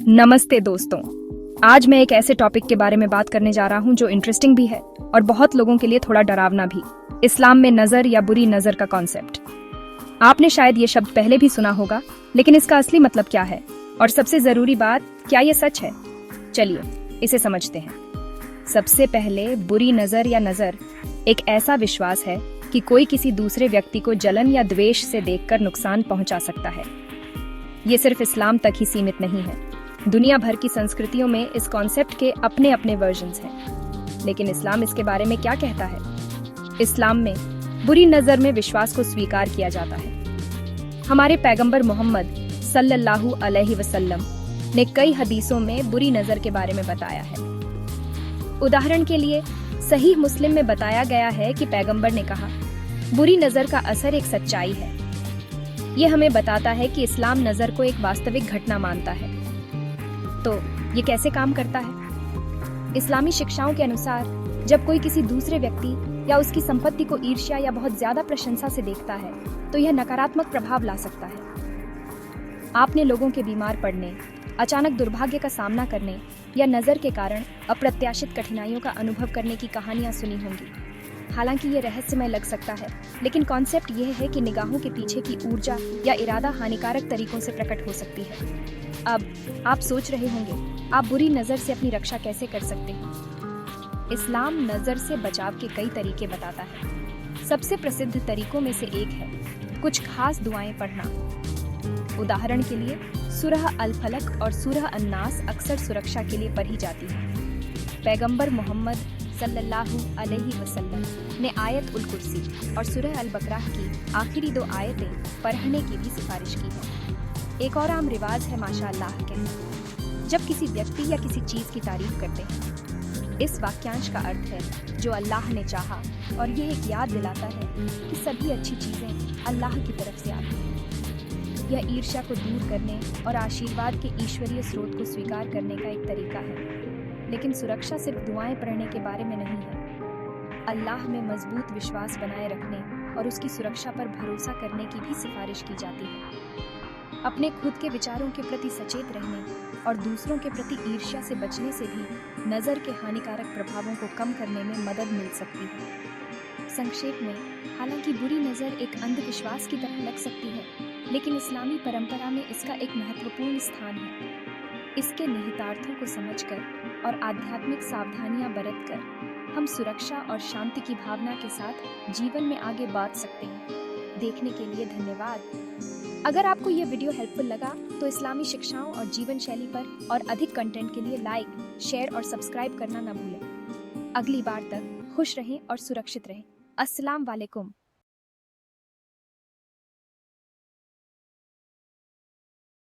नमस्ते दोस्तों। आज मैं एक ऐसे टॉपिक के बारे में बात करने जा रहा हूं जो इंटरेस्टिंग भी है और बहुत लोगों के लिए थोड़ा डरावना भी। इस्लाम में नजर या बुरी नजर का कॉन्सेप्ट। आपने शायद ये शब्द पहले भी सुना होगा, लेकिन इसका असली मतलब क्या है और सबसे जरूरी बात, क्या ये सच है? चलिए इसे समझते हैं। सबसे पहले, बुरी नजर या नजर एक ऐसा विश्वास है कि कोई किसी दूसरे व्यक्ति को जलन या द्वेष से देखकर नुकसान पहुंचा सकता है। ये सिर्फ इस्लाम तक ही सीमित नहीं है। दुनिया भर की संस्कृतियों में इस कॉन्सेप्ट के अपने अपने वर्जन्स हैं। लेकिन इस्लाम इसके बारे में क्या कहता है? इस्लाम में बुरी नजर में विश्वास को स्वीकार किया जाता है। हमारे पैगंबर मोहम्मद सल्लल्लाहु अलैहि वसल्लम ने कई हदीसों में बुरी नजर के बारे में बताया है। उदाहरण के लिए, सहीह मुस्लिम में बताया गया है कि पैगंबर ने कहा, बुरी नजर का असर एक सच्चाई है। ये हमें बताता है कि इस्लाम नजर को एक वास्तविक घटना मानता है। तो ये कैसे काम करता है? इस्लामी शिक्षाओं के अनुसार, जब कोई किसी दूसरे व्यक्ति या उसकी संपत्ति को ईर्ष्या या बहुत ज्यादा प्रशंसा से देखता है, तो यह नकारात्मक प्रभाव ला सकता है। आपने लोगों के बीमार पड़ने, अचानक दुर्भाग्य का सामना करने या नजर के कारण अप्रत्याशित कठिनाइयों का अनुभव करने की कहानियां सुनी होंगी। हालांकि ये रहस्यमय लग सकता है, लेकिन कॉन्सेप्ट यह है कि निगाहों के पीछे की ऊर्जा या इरादा हानिकारक तरीकों से प्रकट हो सकती है। अब आप सोच रहे होंगे, आप बुरी नजर से अपनी रक्षा कैसे कर सकते हैं? इस्लाम नजर से बचाव के कई तरीके बताता है। सबसे प्रसिद्ध तरीकों में से एक है कुछ खास दुआएं पढ़ना। उदाहरण के लिए, सूरह अल फलक और सूरह अन्नास अक्सर सुरक्षा के लिए पढ़ी जाती है। पैगंबर मोहम्मद सल्लल्लाहु अलैहि वसल्लम ने आयत उल कुर्सी और सूरह अल बकराह की आखिरी 2 आयतें पढ़ने की भी सिफारिश की है। एक और आम रिवाज है माशाअल्लाह कहना, जब किसी व्यक्ति या किसी चीज की तारीफ करते हैं। इस वाक्यांश का अर्थ है, जो अल्लाह ने चाहा, और यह एक याद दिलाता है कि सभी अच्छी चीजें अल्लाह की तरफ से आती हैं। यह ईर्ष्या को दूर करने और आशीर्वाद के ईश्वरीय स्रोत को स्वीकार करने का एक तरीका है। लेकिन सुरक्षा सिर्फ दुआएं पढ़ने के बारे में नहीं है। अल्लाह में मजबूत विश्वास बनाए रखने और उसकी सुरक्षा पर भरोसा करने की भी सिफारिश की जाती है। अपने खुद के विचारों के प्रति सचेत रहने और दूसरों के प्रति ईर्ष्या से बचने से भी नज़र के हानिकारक प्रभावों को कम करने में मदद मिल सकती है। संक्षेप में, हालांकि बुरी नज़र एक अंधविश्वास की तरह लग सकती है, लेकिन इस्लामी परंपरा में इसका एक महत्वपूर्ण स्थान है। इसके निहितार्थों को समझकर और आध्यात्मिक सावधानियां बरतकर हम सुरक्षा और शांति की भावना के साथ जीवन में आगे बढ़ सकते हैं। देखने के लिए धन्यवाद। अगर आपको यह वीडियो हेल्पफुल लगा तो इस्लामी शिक्षाओं और जीवन शैली पर और अधिक कंटेंट के लिए लाइक, शेयर और सब्सक्राइब करना न भूलें। अगली बार तक खुश रहें और सुरक्षित रहें। अस्सलाम वालेकुम।